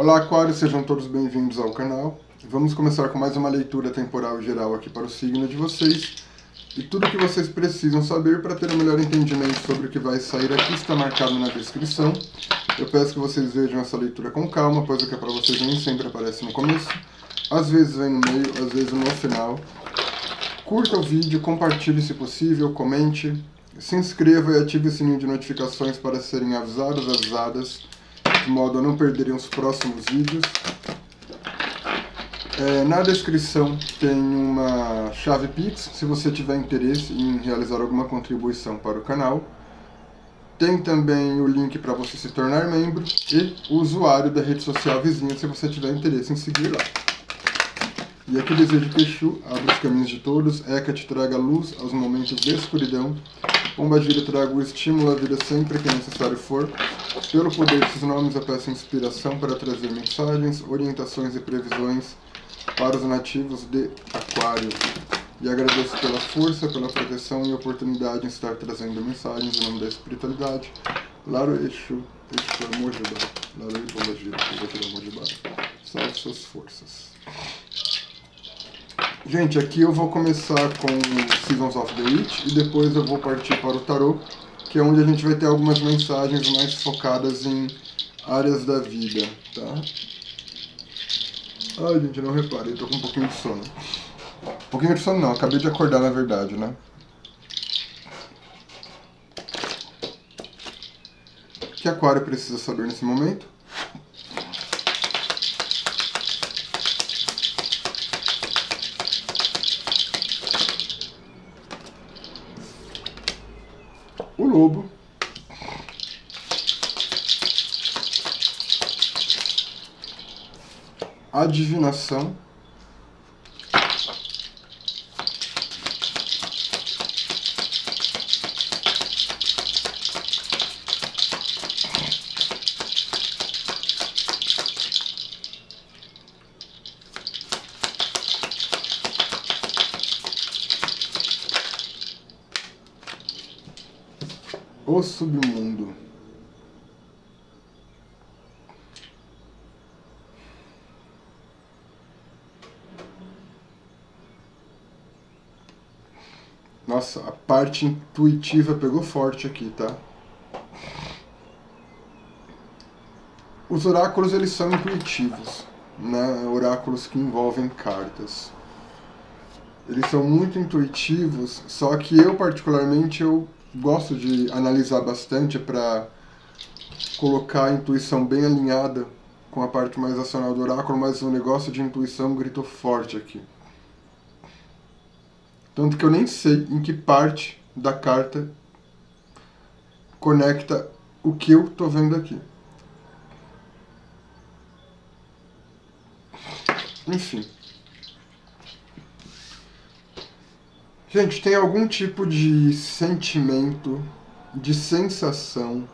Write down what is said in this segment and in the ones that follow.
Olá, Aquários, sejam todos bem-vindos ao canal. Vamos começar com mais uma leitura temporal geral aqui para o signo de vocês. E tudo o que vocês precisam saber para ter um melhor entendimento sobre o que vai sair aqui está marcado na descrição. Eu peço que vocês vejam essa leitura com calma, pois o que é para vocês nem sempre aparece no começo. Às vezes vem no meio, às vezes no final. Curta o vídeo, compartilhe se possível, comente, se inscreva e ative o sininho de notificações para serem avisadas, de modo a não perderem os próximos vídeos. Na descrição tem uma chave Pix, se você tiver interesse em realizar alguma contribuição para o canal. Tem também o link para você se tornar membro e o usuário da rede social vizinha, se você tiver interesse em seguir lá. E aqui desejo que Exu abra os caminhos de todos, Hecate traga luz aos momentos de escuridão, Pombagira traga o estímulo à vida sempre que necessário for. Pelo poder desses nomes eu peço inspiração para trazer mensagens, orientações e previsões para os nativos de Aquário. E agradeço pela força, pela proteção e oportunidade em estar trazendo mensagens em nome da espiritualidade. Laro Exu, Exu Mojibá, Laro e Pombagira, Pombagira Mojibá. Salve suas forças. Gente, aqui eu vou começar com Seasons of the Witch e depois eu vou partir para o Tarot, que é onde a gente vai ter algumas mensagens mais focadas em áreas da vida, tá? Ai, gente, não reparei, tô com um pouquinho de sono. Um pouquinho de sono não, acabei de acordar na verdade, né? O que Aquário precisa saber nesse momento? O lobo, a divinação, o submundo. Nossa, a parte intuitiva pegou forte aqui, tá? Os oráculos, eles são intuitivos, né? Oráculos que envolvem cartas. Eles são muito intuitivos, só que eu, particularmente, eu gosto de analisar bastante para colocar a intuição bem alinhada com a parte mais racional do oráculo, mas o negócio de intuição gritou forte aqui. Tanto que eu nem sei em que parte da carta conecta o que eu tô vendo aqui. Enfim. Gente, tem algum tipo de sentimento, de sensação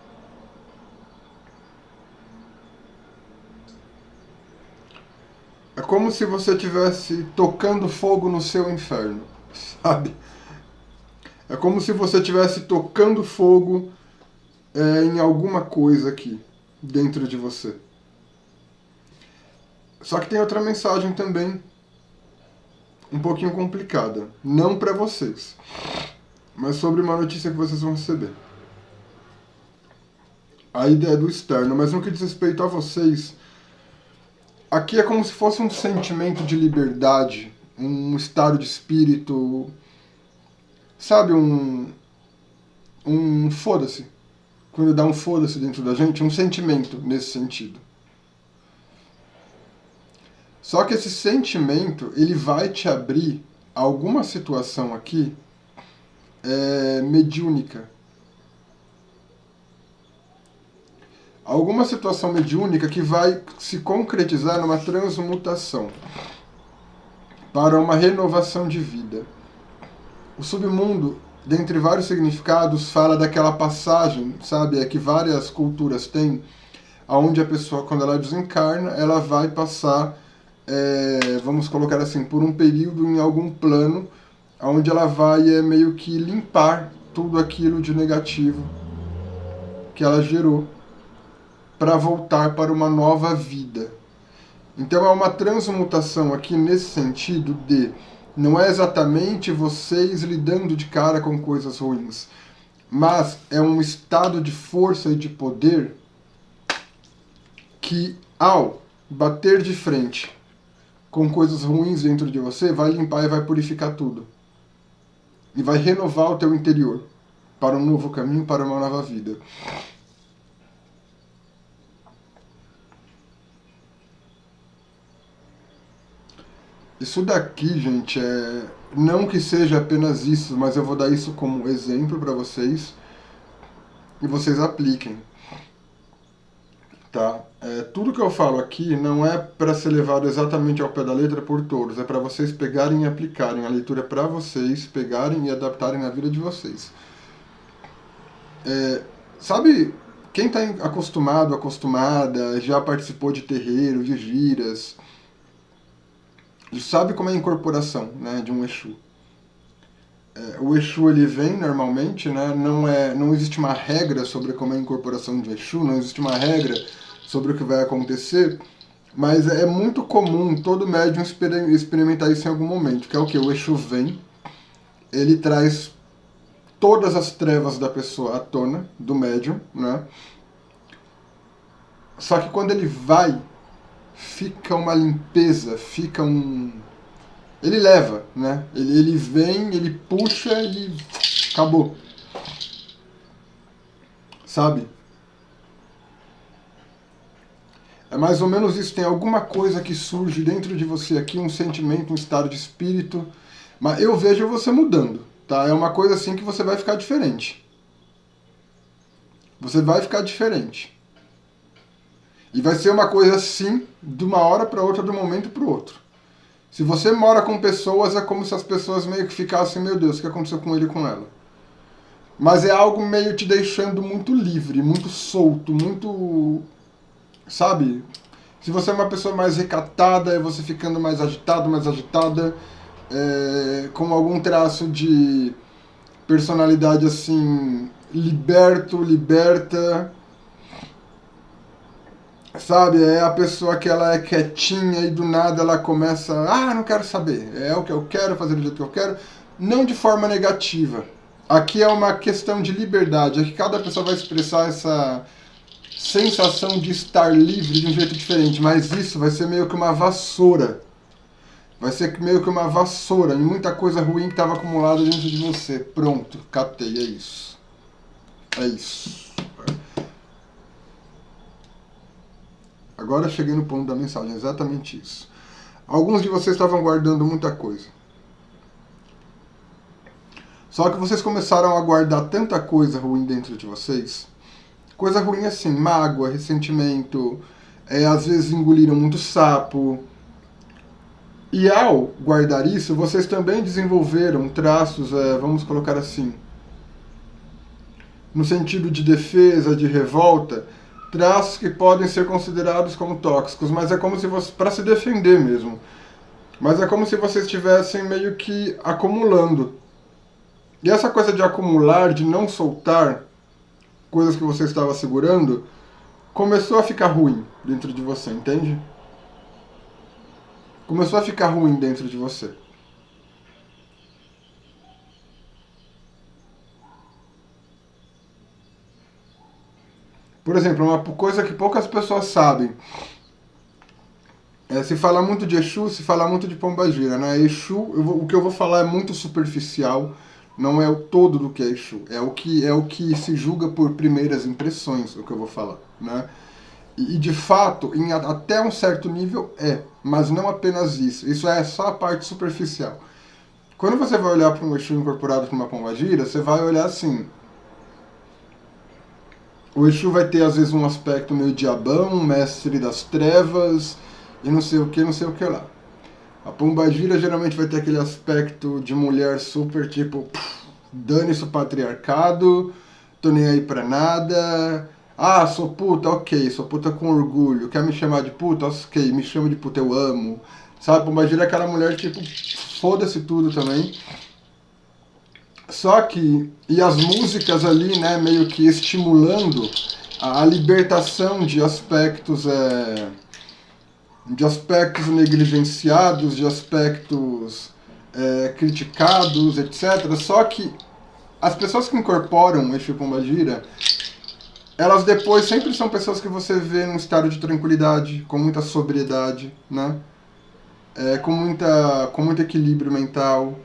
é como se você estivesse tocando fogo no seu inferno, sabe? É como se você estivesse tocando fogo em alguma coisa aqui, dentro de você. Só que tem outra mensagem também, um pouquinho complicada. Não para vocês, mas sobre uma notícia que vocês vão receber. A ideia do externo, mas no que diz respeito a vocês, aqui é como se fosse um sentimento de liberdade, um estado de espírito, sabe, um foda-se. Quando dá um foda-se dentro da gente, um sentimento nesse sentido. Só que esse sentimento, ele vai te abrir alguma situação aqui mediúnica. Alguma situação mediúnica que vai se concretizar numa transmutação para uma renovação de vida. O submundo, dentre vários significados, fala daquela passagem, sabe, que várias culturas têm, onde a pessoa, quando ela desencarna, ela vai passar, vamos colocar assim, por um período em algum plano, onde ela vai meio que limpar tudo aquilo de negativo que ela gerou, para voltar para uma nova vida. Então é uma transmutação aqui nesse sentido de não é exatamente vocês lidando de cara com coisas ruins, mas é um estado de força e de poder que, ao bater de frente com coisas ruins dentro de você, vai limpar e vai purificar tudo. E vai renovar o teu interior para um novo caminho, para uma nova vida. Isso daqui, gente, não que seja apenas isso, mas eu vou dar isso como exemplo para vocês e vocês apliquem. Tá? Tudo que eu falo aqui não é para ser levado exatamente ao pé da letra por todos, é para vocês pegarem e aplicarem. A leitura é para vocês pegarem e adaptarem na vida de vocês. Sabe, quem está acostumado, acostumada, já participou de terreiro, de giras, sabe como é a incorporação, né, de um Exu. O Exu, ele vem normalmente, né, não existe uma regra sobre como é a incorporação de um Exu, não existe uma regra sobre o que vai acontecer, mas é muito comum todo médium experimentar isso em algum momento, que é o que? O Exu vem, ele traz todas as trevas da pessoa à tona, do médium, né? Só que quando ele vai, fica uma limpeza, fica um... Ele leva, né? Ele vem, ele puxa e acabou. Sabe? É mais ou menos isso, tem alguma coisa que surge dentro de você aqui, um sentimento, um estado de espírito, mas eu vejo você mudando, tá? É uma coisa assim que você vai ficar diferente. Você vai ficar diferente. E vai ser uma coisa assim, de uma hora para outra, de um momento para o outro. Se você mora com pessoas, é como se as pessoas meio que ficassem, meu Deus, o que aconteceu com ele e com ela? Mas é algo meio te deixando muito livre, muito solto, muito... Sabe? Se você é uma pessoa mais recatada, é você ficando mais agitado, mais agitada, com algum traço de personalidade assim, liberta... Sabe, é a pessoa que ela é quietinha e do nada ela começa, não quero saber, é o que eu quero, fazer do jeito que eu quero, não de forma negativa. Aqui é uma questão de liberdade, é que cada pessoa vai expressar essa sensação de estar livre de um jeito diferente, mas isso vai ser meio que uma vassoura. Vai ser meio que uma vassoura e muita coisa ruim que estava acumulada dentro de você. Pronto, catei, é isso. É isso. Agora cheguei no ponto da mensagem, exatamente isso. Alguns de vocês estavam guardando muita coisa. Só que vocês começaram a guardar tanta coisa ruim dentro de vocês. Coisa ruim assim, mágoa, ressentimento, às vezes engoliram muito sapo. E ao guardar isso, vocês também desenvolveram traços, vamos colocar assim, no sentido de defesa, de revolta, traços que podem ser considerados como tóxicos, mas é como se você, para se defender mesmo, mas é como se vocês estivessem meio que acumulando. E essa coisa de acumular, de não soltar coisas que você estava segurando, começou a ficar ruim dentro de você, entende? Começou a ficar ruim dentro de você. Por exemplo, uma coisa que poucas pessoas sabem. Se fala muito de Exu, se fala muito de Pombagira, né? Exu, o que eu vou falar é muito superficial, não é o todo do que é Exu. É o que se julga por primeiras impressões, o que eu vou falar, né? E de fato, até um certo nível mas não apenas isso. Isso é só a parte superficial. Quando você vai olhar para um Exu incorporado para uma Pombagira, você vai olhar assim... O Exu vai ter, às vezes, um aspecto meio diabão, mestre das trevas, e não sei o que lá. A Pombagira geralmente vai ter aquele aspecto de mulher super, tipo, dane-se o patriarcado, tô nem aí pra nada, sou puta, ok, sou puta com orgulho, quer me chamar de puta, ok, me chama de puta, eu amo. Sabe, Pombagira é aquela mulher, tipo, foda-se tudo também. Só que, e as músicas ali, né, meio que estimulando a libertação de aspectos de aspectos negligenciados, de aspectos criticados, etc. Só que as pessoas que incorporam Exu Pombagira, elas depois sempre são pessoas que você vê num estado de tranquilidade, com muita sobriedade, né? Com muito equilíbrio mental,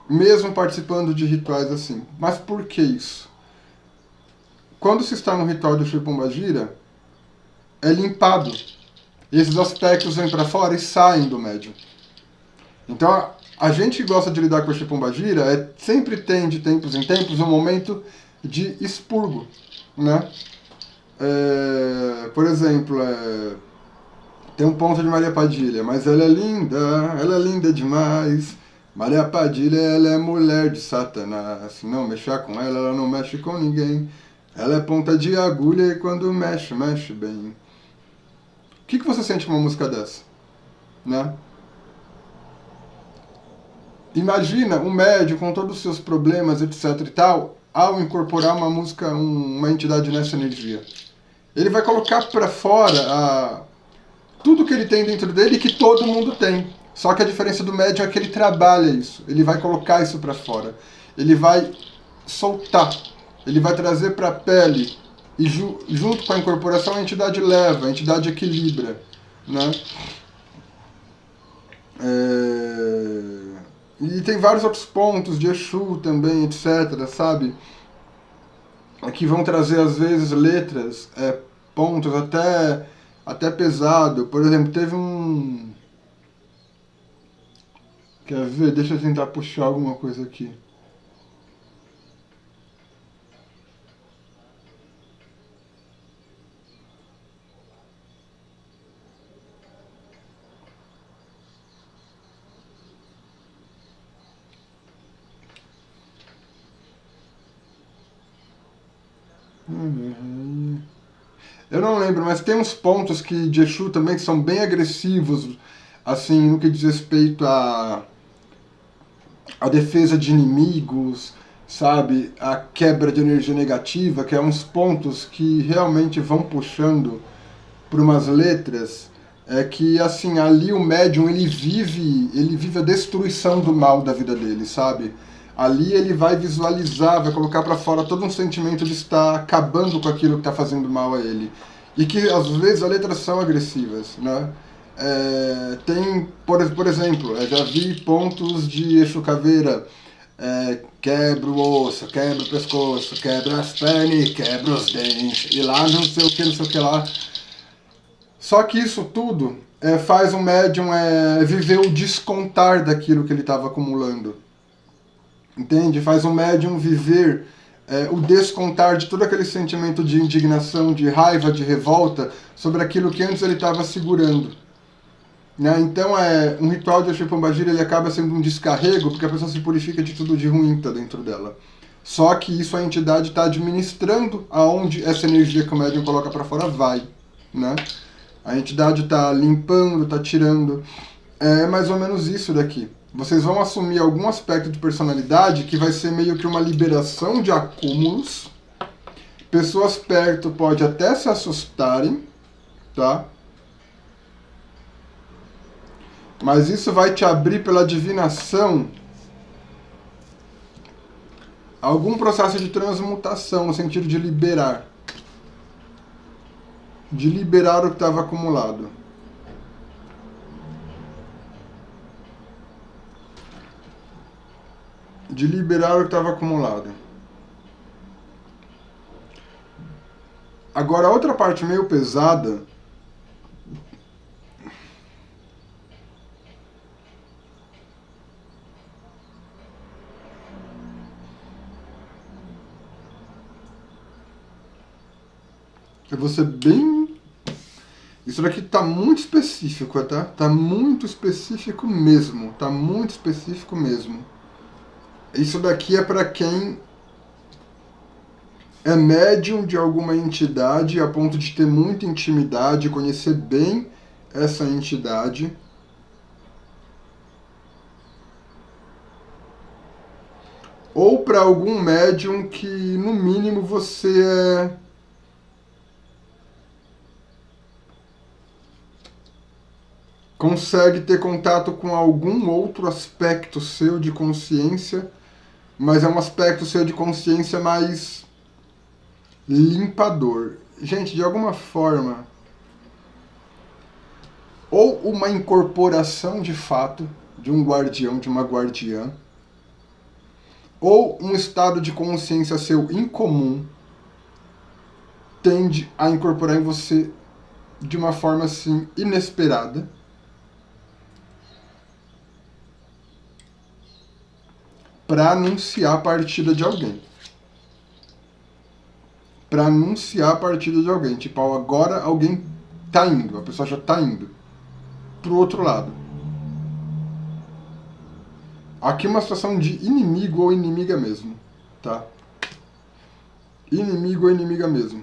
mesmo participando de rituais assim. Mas por que isso? Quando se está no ritual de Exu Pombagira, é limpado. Esses aspectos vêm para fora e saem do médium. Então, a gente que gosta de lidar com o Exu Pombagira sempre tem, de tempos em tempos, um momento de expurgo, né? Por exemplo, tem um ponto de Maria Padilha, mas ela é linda demais. Maria Padilha, ela é mulher de Satanás. Se não mexer com ela, ela não mexe com ninguém. Ela é ponta de agulha e quando mexe, mexe bem. O que você sente com uma música dessa? Né? Imagina um médium com todos os seus problemas, etc e tal, ao incorporar uma música, uma entidade nessa energia. Ele vai colocar para fora tudo que ele tem dentro dele e que todo mundo tem. Só que a diferença do médium é que ele trabalha isso. Ele vai colocar isso para fora. Ele vai soltar. Ele vai trazer para a pele. E junto com a incorporação a entidade leva, a entidade equilibra. Né? E tem vários outros pontos de Exu também, etc, sabe? Que vão trazer às vezes letras, pontos até pesado. Por exemplo, teve um... Quer ver? Deixa eu tentar puxar alguma coisa aqui. Eu não lembro, mas tem uns pontos de Exu também que são bem agressivos, assim, no que diz respeito a defesa de inimigos, sabe? A quebra de energia negativa, que é uns pontos que realmente vão puxando por umas letras, que, assim, ali o médium, ele vive a destruição do mal da vida dele, sabe? Ali ele vai visualizar, vai colocar para fora todo um sentimento de estar acabando com aquilo que está fazendo mal a ele. E que, às vezes, as letras são agressivas, né? Tem, por exemplo, já vi pontos de Exu Caveira, quebra o osso, quebra o pescoço, quebra as pernas, quebra os dentes, e lá não sei o que lá. Só que isso tudo faz o médium viver o descontar daquilo que ele estava acumulando. Entende? Faz o médium viver o descontar de todo aquele sentimento de indignação, de raiva, de revolta sobre aquilo que antes ele estava segurando. Né? Então, um ritual de Exu Pombagira, ele acaba sendo um descarrego, porque a pessoa se purifica de tudo de ruim que está dentro dela. Só que isso a entidade está administrando aonde essa energia que o médium coloca para fora vai. Né? A entidade está limpando, está tirando. É mais ou menos isso daqui. Vocês vão assumir algum aspecto de personalidade que vai ser meio que uma liberação de acúmulos. Pessoas perto podem até se assustarem, tá? Mas isso vai te abrir pela divinação algum processo de transmutação, no sentido de liberar. De liberar o que estava acumulado. De liberar o que estava acumulado. Agora, a outra parte meio pesada eu vou ser bem... Isso daqui tá muito específico, tá? Tá muito específico mesmo. Tá muito específico mesmo. Isso daqui é para quem é médium de alguma entidade a ponto de ter muita intimidade, conhecer bem essa entidade. Ou para algum médium que, no mínimo, você consegue ter contato com algum outro aspecto seu de consciência, mas é um aspecto seu de consciência mais limpador. Gente, de alguma forma, ou uma incorporação de fato de um guardião, de uma guardiã, ou um estado de consciência seu incomum tende a incorporar em você de uma forma assim inesperada, para anunciar a partida de alguém. Para anunciar a partida de alguém. Tipo, agora alguém tá indo, a pessoa já tá indo pro outro lado. Aqui uma situação de inimigo ou inimiga mesmo, tá? Inimigo ou inimiga mesmo.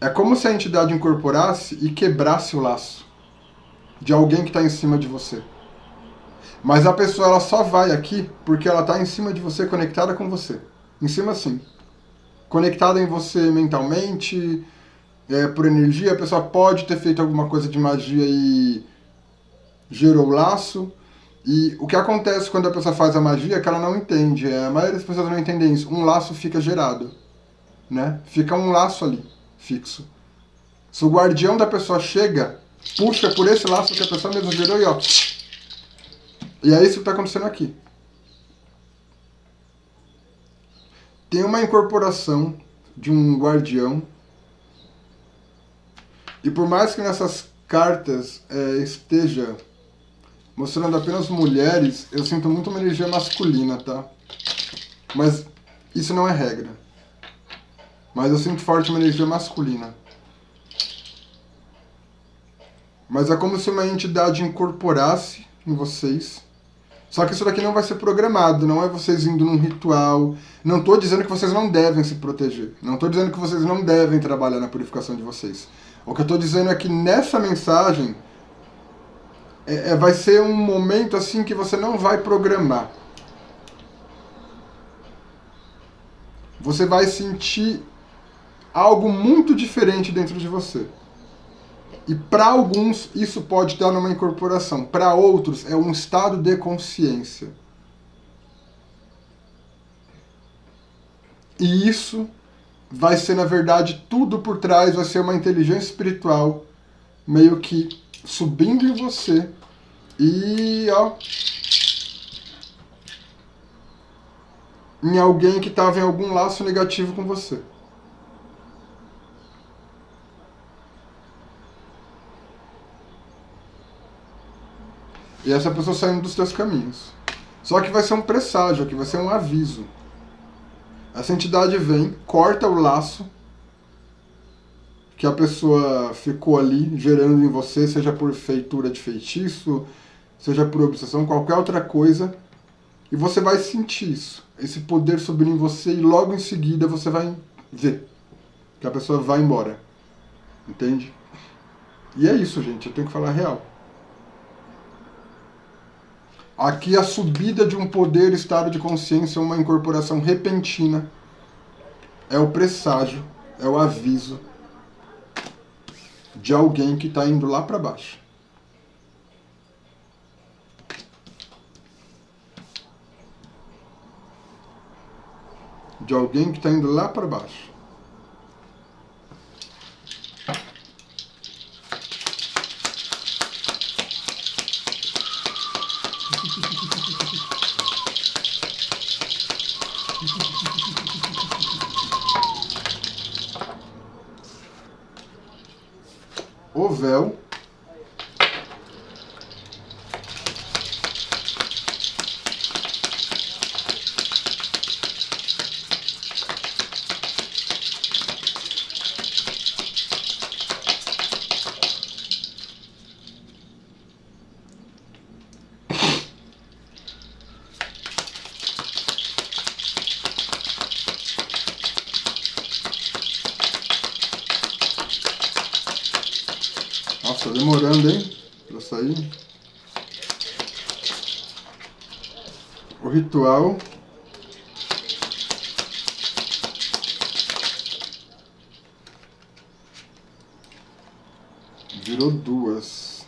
É como se a entidade incorporasse e quebrasse o laço de alguém que está em cima de você. Mas a pessoa ela só vai aqui porque ela está em cima de você, conectada com você. Em cima sim. Conectada em você mentalmente, por energia. A pessoa pode ter feito alguma coisa de magia e gerou o laço. E o que acontece quando a pessoa faz a magia é que ela não entende. A maioria das pessoas não entendem isso. Um laço fica gerado, né? Fica um laço ali, fixo. Se o guardião da pessoa chega, puxa por esse laço que a pessoa mesmo gerou e ó. E é isso que está acontecendo aqui. Tem uma incorporação de um guardião. E por mais que nessas cartas esteja mostrando apenas mulheres, eu sinto muito uma energia masculina, tá? Mas isso não é regra. Mas eu sinto forte uma energia masculina. Mas é como se uma entidade incorporasse em vocês. Só que isso daqui não vai ser programado, não é vocês indo num ritual. Não estou dizendo que vocês não devem se proteger. Não estou dizendo que vocês não devem trabalhar na purificação de vocês. O que eu estou dizendo é que nessa mensagem vai ser um momento assim que você não vai programar. Você vai sentir algo muito diferente dentro de você. E para alguns isso pode estar numa incorporação. Para outros é um estado de consciência. E isso vai ser, na verdade, tudo por trás, vai ser uma inteligência espiritual meio que subindo em você e ó, em alguém que estava em algum laço negativo com você. E essa pessoa saindo dos teus caminhos. Só que vai ser um presságio aqui, vai ser um aviso. Essa entidade vem, corta o laço que a pessoa ficou ali gerando em você, seja por feitura de feitiço, seja por obsessão, qualquer outra coisa, e você vai sentir isso, esse poder subir em você, e logo em seguida você vai ver que a pessoa vai embora. Entende? E é isso, gente, eu tenho que falar a real. Aqui a subida de um poder, estado de consciência, uma incorporação repentina, é o presságio, é o aviso de alguém que está indo lá para baixo. De alguém que está indo lá para baixo. O véu. Nossa, demorando, hein? Pra sair. O ritual. Virou 2.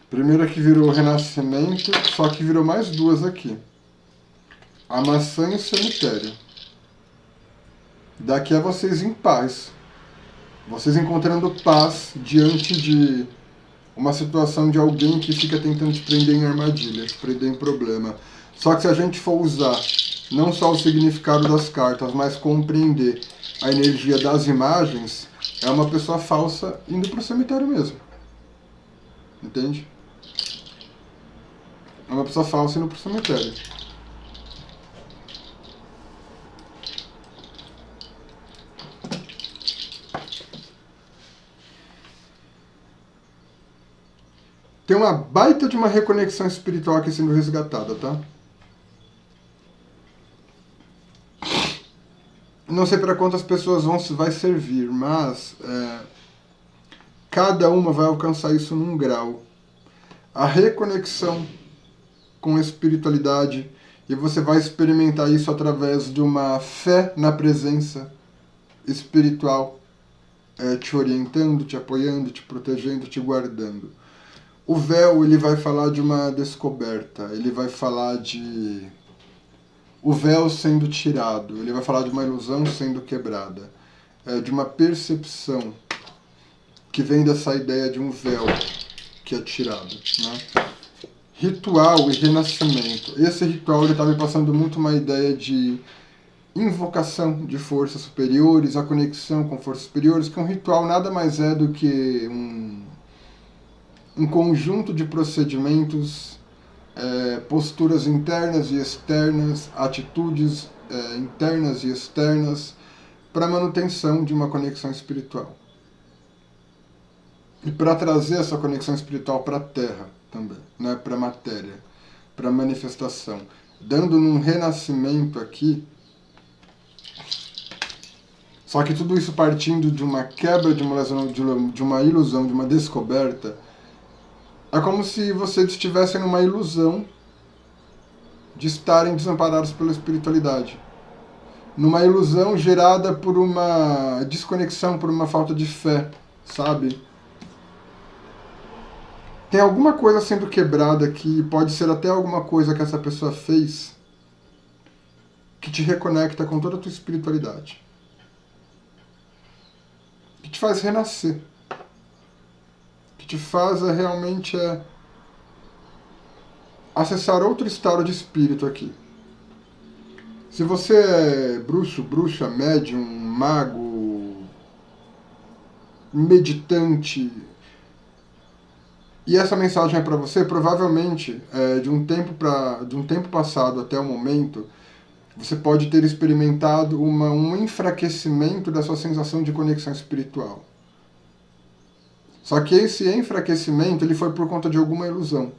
Primeiro aqui virou renascimento, só que virou mais 2 aqui. A maçã e o cemitério. Daqui a vocês em paz. Vocês encontrando paz diante de uma situação de alguém que fica tentando te prender em armadilha, te prender em problema. Só que se a gente for usar não só o significado das cartas, mas compreender a energia das imagens, é uma pessoa falsa indo pro cemitério mesmo. Entende? É uma pessoa falsa indo pro cemitério. Tem uma baita de uma reconexão espiritual aqui sendo resgatada, tá? Não sei para quantas pessoas vai servir, mas cada uma vai alcançar isso num grau. A reconexão com a espiritualidade, e você vai experimentar isso através de uma fé na presença espiritual, te orientando, te apoiando, te protegendo, te guardando. O véu, ele vai falar de uma descoberta, ele vai falar de o véu sendo tirado, ele vai falar de uma ilusão sendo quebrada, de uma percepção que vem dessa ideia de um véu que é tirado, né? Ritual e renascimento. Esse ritual está me passando muito uma ideia de invocação de forças superiores, a conexão com forças superiores, que um ritual nada mais é do que um conjunto de procedimentos, posturas internas e externas, atitudes internas e externas, para a manutenção de uma conexão espiritual. E para trazer essa conexão espiritual para a Terra também, né? Para a matéria, para a manifestação. Dando num renascimento aqui, só que tudo isso partindo de uma quebra de uma ilusão, de uma descoberta. É como se vocês estivessem numa ilusão de estarem desamparados pela espiritualidade. Numa ilusão gerada por uma desconexão, por uma falta de fé, sabe? Tem alguma coisa sendo quebrada aqui, pode ser até alguma coisa que essa pessoa fez que te reconecta com toda a tua espiritualidade. Que te faz renascer. Que te faz realmente acessar outro estado de espírito aqui. Se você é bruxo, bruxa, médium, mago, meditante, e essa mensagem é para você, provavelmente, de um tempo passado até o momento, você pode ter experimentado um enfraquecimento da sua sensação de conexão espiritual. Só que esse enfraquecimento ele foi por conta de alguma ilusão.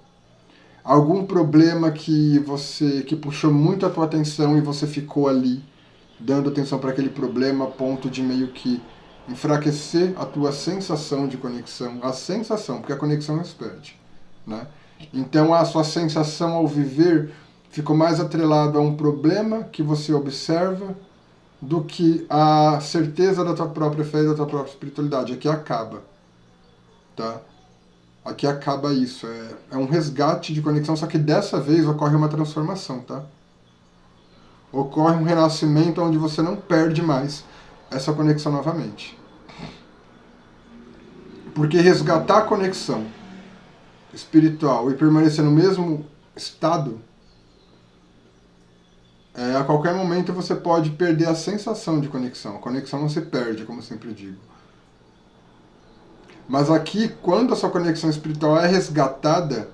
Algum problema que puxou muito a tua atenção e você ficou ali, dando atenção para aquele problema, a ponto de meio que enfraquecer a tua sensação de conexão. A sensação, porque a conexão não se perde, né? Então a sua sensação ao viver ficou mais atrelada a um problema que você observa do que a certeza da tua própria fé e da tua própria espiritualidade. Aqui acaba, tá? Aqui acaba isso. É um resgate de conexão, só que dessa vez ocorre uma transformação, tá? Ocorre um renascimento onde você não perde mais essa conexão novamente. Porque resgatar a conexão espiritual e permanecer no mesmo estado, a qualquer momento você pode perder a sensação de conexão. A conexão não se perde, como eu sempre digo. Mas aqui, quando a sua conexão espiritual é resgatada,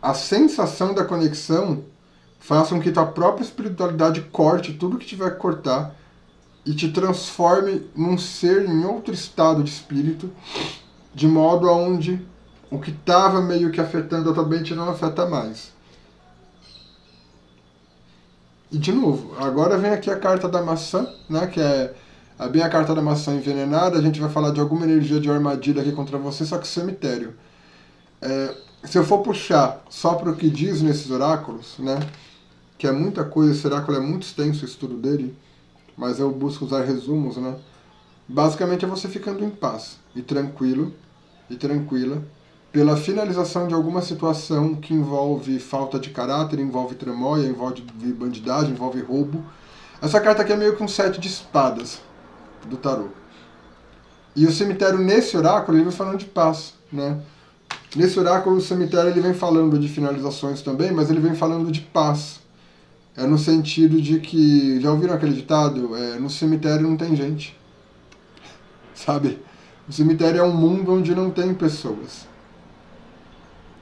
a sensação da conexão faz com que tua própria espiritualidade corte tudo que tiver que cortar e te transforme num ser em outro estado de espírito, de modo aonde o que estava meio que afetando a tua mente não afeta mais. E de novo, agora vem aqui a carta da maçã, né, que é bem a carta da maçã envenenada. A gente vai falar de alguma energia de armadilha aqui contra você, só que cemitério. Se eu for puxar só para o que diz nesses oráculos, né, que é muita coisa, esse oráculo é muito extenso, o estudo dele, mas eu busco usar resumos, né? Basicamente é você ficando em paz e tranquilo e tranquila pela finalização de alguma situação que envolve falta de caráter, envolve tramóia, envolve bandidagem, envolve roubo. Essa carta aqui é meio que um 7 de espadas do tarô. E o cemitério, nesse oráculo, ele vem falando de paz, né? Nesse oráculo, o cemitério ele vem falando de finalizações também, mas ele vem falando de paz. É no sentido de que, já ouviram aquele ditado? No cemitério não tem gente. Sabe? O cemitério é um mundo onde não tem pessoas.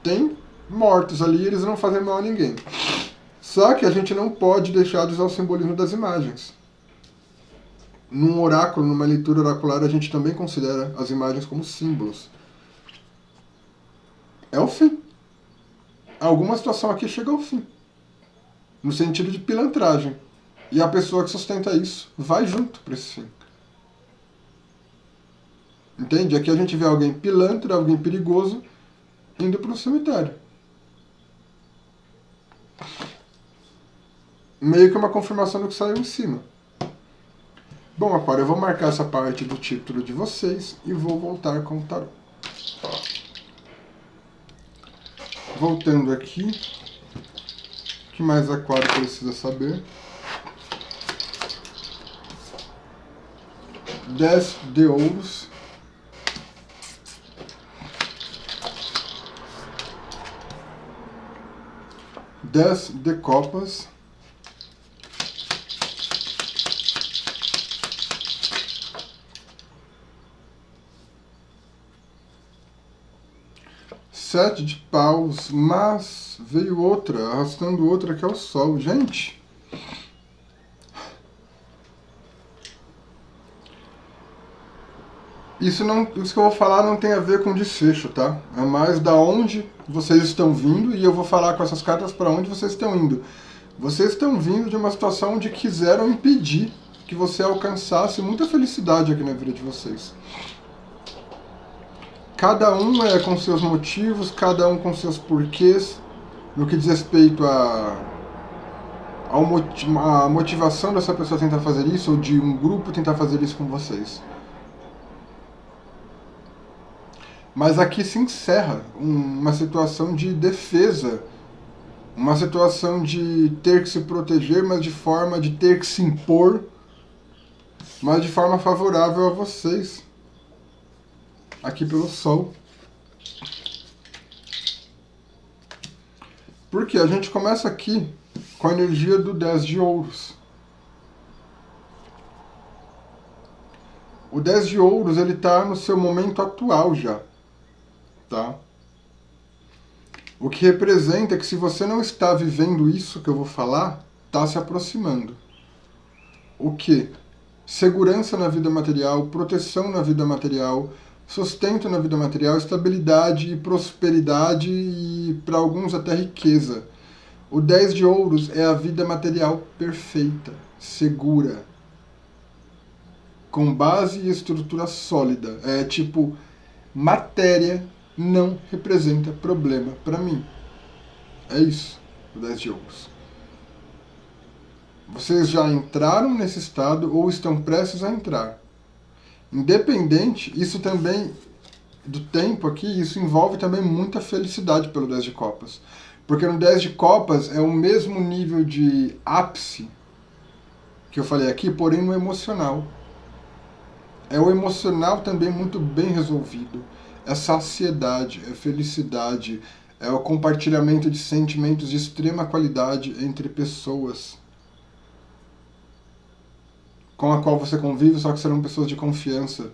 Tem mortos ali, eles não fazem mal a ninguém. Só que a gente não pode deixar de usar o simbolismo das imagens. Num oráculo, numa leitura oracular, a gente também considera as imagens como símbolos. É o fim. Alguma situação aqui chega ao fim. No sentido de pilantragem. E a pessoa que sustenta isso vai junto para esse fim. Entende? Aqui a gente vê alguém pilantra, alguém perigoso, indo para o cemitério. Meio que uma confirmação do que saiu em cima. Bom, Aquário, eu vou marcar essa parte do título de vocês e vou voltar com o tarô. Voltando aqui, o que mais Aquário precisa saber? 10 de ouros. Dez de copas. Sete de paus, mas veio outra, arrastando outra que é o sol. Gente, isso que eu vou falar não tem a ver com desfecho, tá? É mais da onde vocês estão vindo e eu vou falar com essas cartas para onde vocês estão indo. Vocês estão vindo de uma situação onde quiseram impedir que você alcançasse muita felicidade aqui na vida de vocês. Cada um com seus motivos, cada um com seus porquês, no que diz respeito à motivação dessa pessoa tentar fazer isso, ou de um grupo tentar fazer isso com vocês. Mas aqui se encerra uma situação de defesa, uma situação de ter que se proteger, mas de forma de ter que se impor, mas de forma favorável a vocês. Aqui pelo Sol. Porque a gente começa aqui com a energia do 10 de ouros. O 10 de ouros, ele está no seu momento atual já. Tá? O que representa que se você não está vivendo isso que eu vou falar, está se aproximando. O que? Segurança na vida material, proteção na vida material, sustento na vida material, estabilidade e prosperidade e, para alguns, até riqueza. O 10 de ouros é a vida material perfeita, segura, com base e estrutura sólida. É tipo, matéria não representa problema para mim. É isso, o 10 de ouros. Vocês já entraram nesse estado ou estão prestes a entrar. Independente, isso também, do tempo aqui, isso envolve também muita felicidade pelo 10 de copas. Porque no 10 de copas é o mesmo nível de ápice que eu falei aqui, porém no emocional. É o emocional também muito bem resolvido. É saciedade, é felicidade, é o compartilhamento de sentimentos de extrema qualidade entre pessoas com a qual você convive, só que serão pessoas de confiança.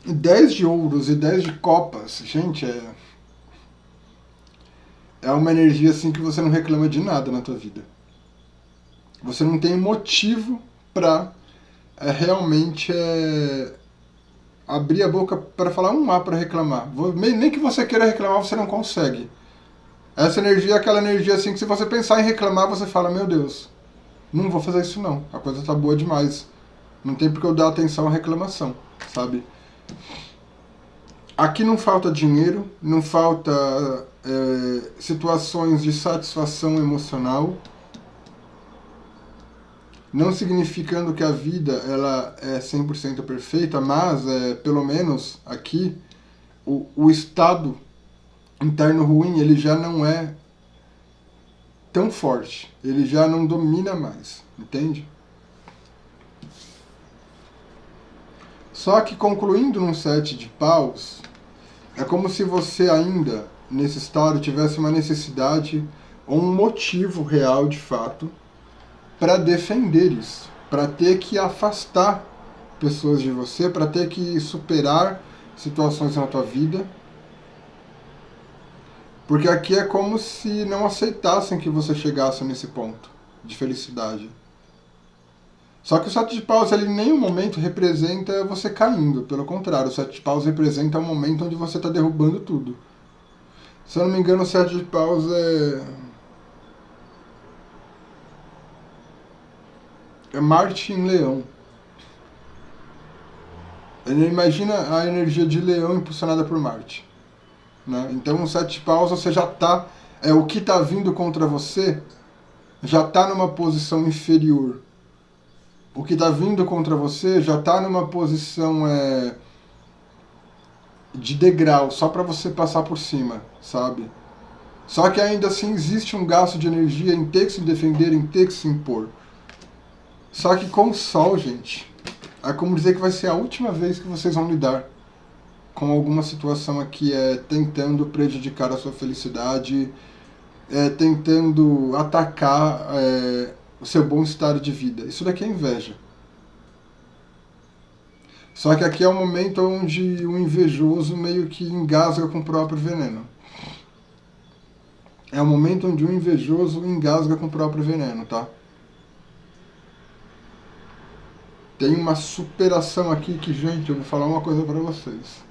10 de ouros e 10 de copas, gente, é uma energia assim que você não reclama de nada na tua vida. Você não tem motivo para realmente abrir a boca para falar um A para reclamar. Nem que você queira reclamar, você não consegue. Essa energia é aquela energia assim que se você pensar em reclamar, você fala, meu Deus, não vou fazer isso não, a coisa tá boa demais. Não tem porque eu dar atenção à reclamação, sabe? Aqui não falta dinheiro, não falta situações de satisfação emocional. Não significando que a vida ela é 100% perfeita, mas pelo menos aqui o estado interno ruim ele já não é tão forte, ele já não domina mais, entende? Só que concluindo num 7 de paus, é como se você ainda, nesse estado, tivesse uma necessidade ou um motivo real, de fato, para defender isso, para ter que afastar pessoas de você, para ter que superar situações na tua vida. Porque aqui é como se não aceitassem que você chegasse nesse ponto de felicidade. Só que o 7 de paus, ele em nenhum momento representa você caindo. Pelo contrário, o 7 de paus representa um momento onde você está derrubando tudo. Se eu não me engano, o 7 de paus é Marte em Leão. Imagina a energia de Leão impulsionada por Marte. Né? Então, o 7 de paus, você já está... o que está vindo contra você já está numa posição inferior. O que está vindo contra você já está numa posição de degrau, só para você passar por cima, sabe? Só que ainda assim existe um gasto de energia em ter que se defender, em ter que se impor. Só que com o Sol, gente, é como dizer que vai ser a última vez que vocês vão lidar com alguma situação aqui tentando prejudicar a sua felicidade, tentando atacar o seu bom estado de vida. Isso daqui é inveja. Só que aqui é o momento onde o invejoso meio que engasga com o próprio veneno. É o momento onde o invejoso engasga com o próprio veneno, tá? Tem uma superação aqui que, gente, eu vou falar uma coisa pra vocês.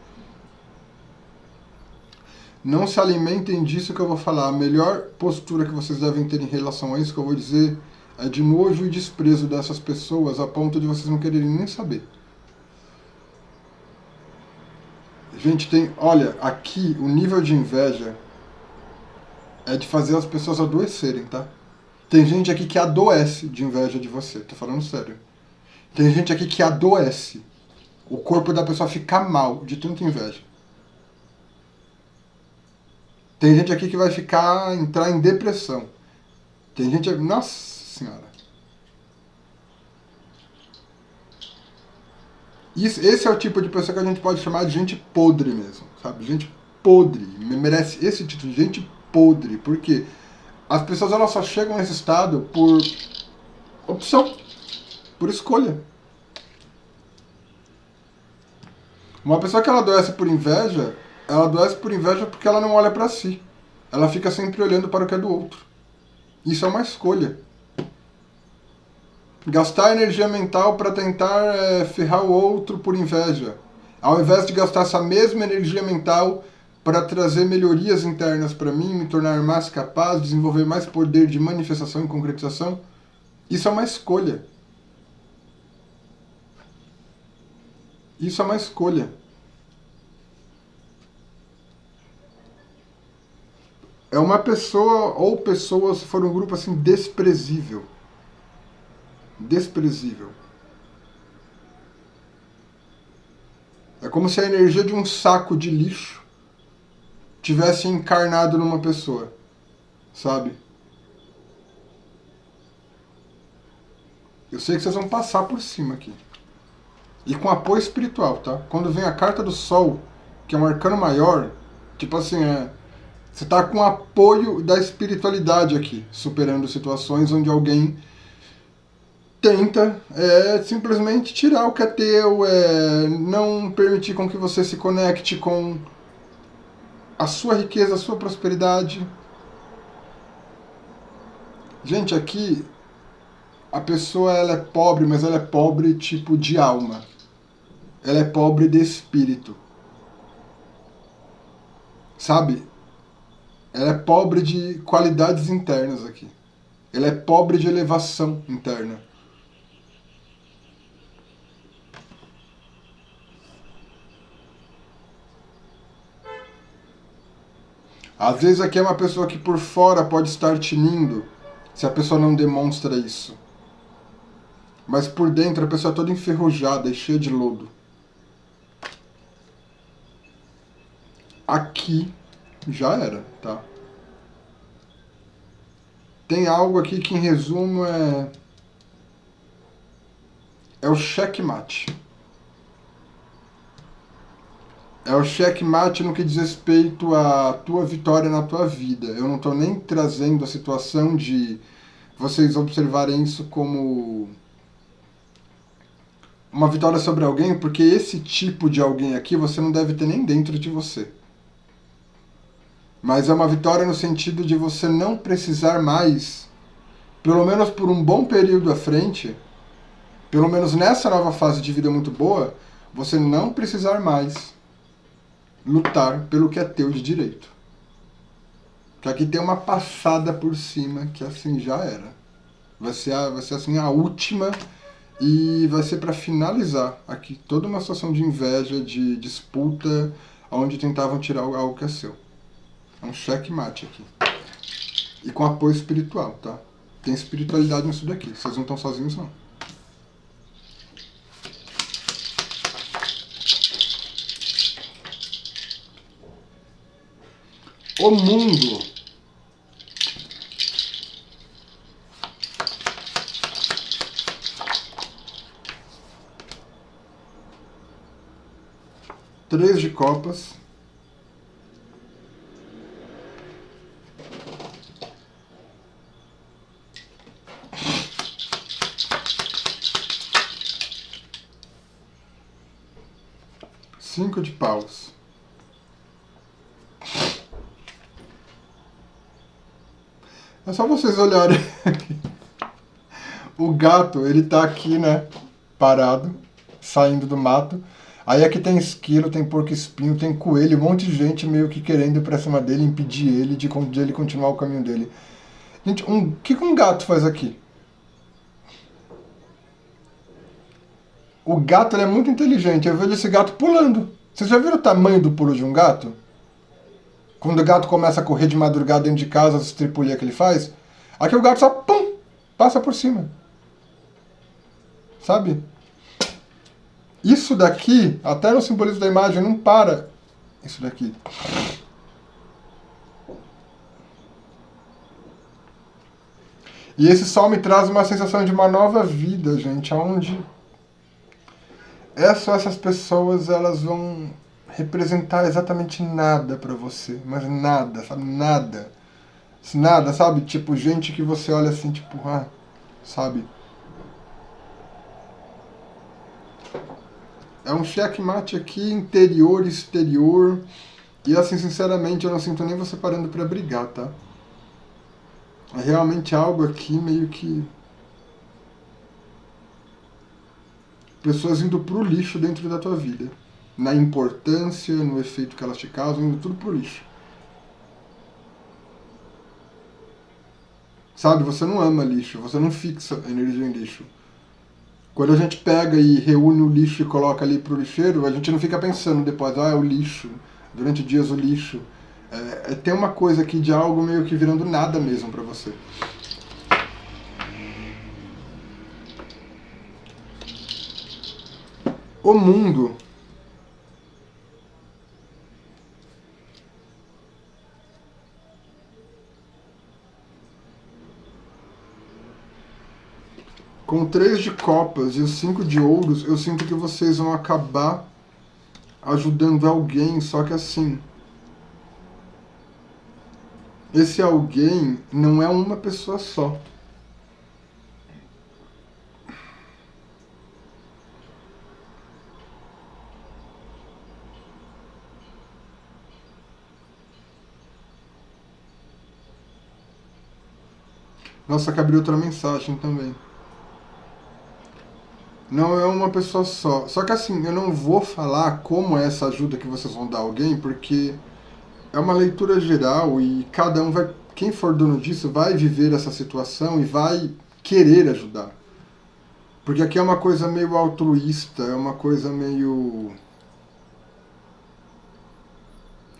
Não se alimentem disso que eu vou falar. A melhor postura que vocês devem ter em relação a isso que eu vou dizer é de nojo e desprezo dessas pessoas a ponto de vocês não quererem nem saber. Gente, olha, aqui o nível de inveja é de fazer as pessoas adoecerem, tá? Tem gente aqui que adoece de inveja de você, tô falando sério. Tem gente aqui que adoece. O corpo da pessoa fica mal de tanta inveja. Tem gente aqui que vai entrar em depressão. Tem gente... Nossa Senhora. Esse é o tipo de pessoa que a gente pode chamar de gente podre mesmo, sabe? Gente podre. Merece esse título, gente podre. Por quê? As pessoas elas só chegam nesse estado por opção, por escolha. Uma pessoa que ela adoece por inveja, ela adoece por inveja porque ela não olha para si. Ela fica sempre olhando para o que é do outro. Isso é uma escolha. Gastar energia mental para tentar ferrar o outro por inveja. Ao invés de gastar essa mesma energia mental para trazer melhorias internas para mim, me tornar mais capaz, desenvolver mais poder de manifestação e concretização, isso é uma escolha. Isso é uma escolha. É uma pessoa ou pessoas se for um grupo assim desprezível. Desprezível. É como se a energia de um saco de lixo tivesse encarnado numa pessoa, sabe? Eu sei que vocês vão passar por cima aqui. E com apoio espiritual, tá? Quando vem a carta do Sol, que é um arcano maior, tipo assim, você tá com apoio da espiritualidade aqui, superando situações onde alguém tenta simplesmente tirar o que é teu, não permitir com que você se conecte com a sua riqueza, a sua prosperidade. Gente, aqui a pessoa ela é pobre, mas ela é pobre tipo de alma. Ela é pobre de espírito. Sabe? Ela é pobre de qualidades internas aqui. Ela é pobre de elevação interna. Às vezes aqui é uma pessoa que por fora pode estar tinindo, se a pessoa não demonstra isso. mas por dentro a pessoa é toda enferrujada e cheia de lodo. Aqui já era, tá? Tem algo aqui que, em resumo, é o checkmate. É o checkmate no que diz respeito à tua vitória na tua vida. Eu não estou nem trazendo a situação de vocês observarem isso como uma vitória sobre alguém, porque esse tipo de alguém aqui você não deve ter nem dentro de você. Mas é uma vitória no sentido de você não precisar mais, pelo menos por um bom período à frente, pelo menos nessa nova fase de vida muito boa, você não precisar mais lutar pelo que é teu de direito. Que aqui tem uma passada por cima que assim já era. Vai ser assim a última, e vai ser para finalizar aqui toda uma situação de inveja, de disputa, onde tentavam tirar algo que é seu. É um checkmate aqui. E com apoio espiritual, tá? Tem espiritualidade nisso daqui. Vocês não estão sozinhos, não. O mundo. Três de copas. Cinco de paus. É só vocês olharem aqui. O gato, ele tá aqui, né? Parado, saindo do mato. Aí aqui tem esquilo, tem porco-espinho, tem coelho, um monte de gente meio que querendo ir pra cima dele, impedir ele de ele continuar o caminho dele. Gente, o que um gato faz aqui? O gato, ele é muito inteligente. Eu vejo esse gato pulando. Vocês já viram o tamanho do pulo de um gato? Quando o gato começa a correr de madrugada dentro de casa, as estripulias que ele faz, aqui o gato só, pum, passa por cima. Sabe? Isso daqui, até no simbolismo da imagem, não para. Isso daqui. E esse sol me traz uma sensação de uma nova vida, gente, onde essas pessoas, elas vão representar exatamente nada pra você, mas nada, sabe? Nada. Nada, sabe? Tipo, gente que você olha assim, tipo, sabe? É um checkmate aqui, interior, exterior. E assim, sinceramente, eu não sinto nem você parando pra brigar, tá? É realmente algo aqui meio que... pessoas indo pro lixo dentro da tua vida. Na importância, no efeito que elas te causam, indo tudo pro lixo. Sabe, você não ama lixo, você não fixa energia em lixo. Quando a gente pega e reúne o lixo e coloca ali pro lixeiro, a gente não fica pensando depois, é o lixo, durante dias o lixo. Tem uma coisa aqui de algo meio que virando nada mesmo pra você. O mundo com 3 de copas e os 5 de ouros, eu sinto que vocês vão acabar ajudando alguém, só que assim, esse alguém não é uma pessoa só. Nossa, que abriu outra mensagem também. Não é uma pessoa só. Só que assim, eu não vou falar como é essa ajuda que vocês vão dar a alguém, porque é uma leitura geral e cada um vai... Quem for dono disso vai viver essa situação e vai querer ajudar. Porque aqui é uma coisa meio altruísta, é uma coisa meio...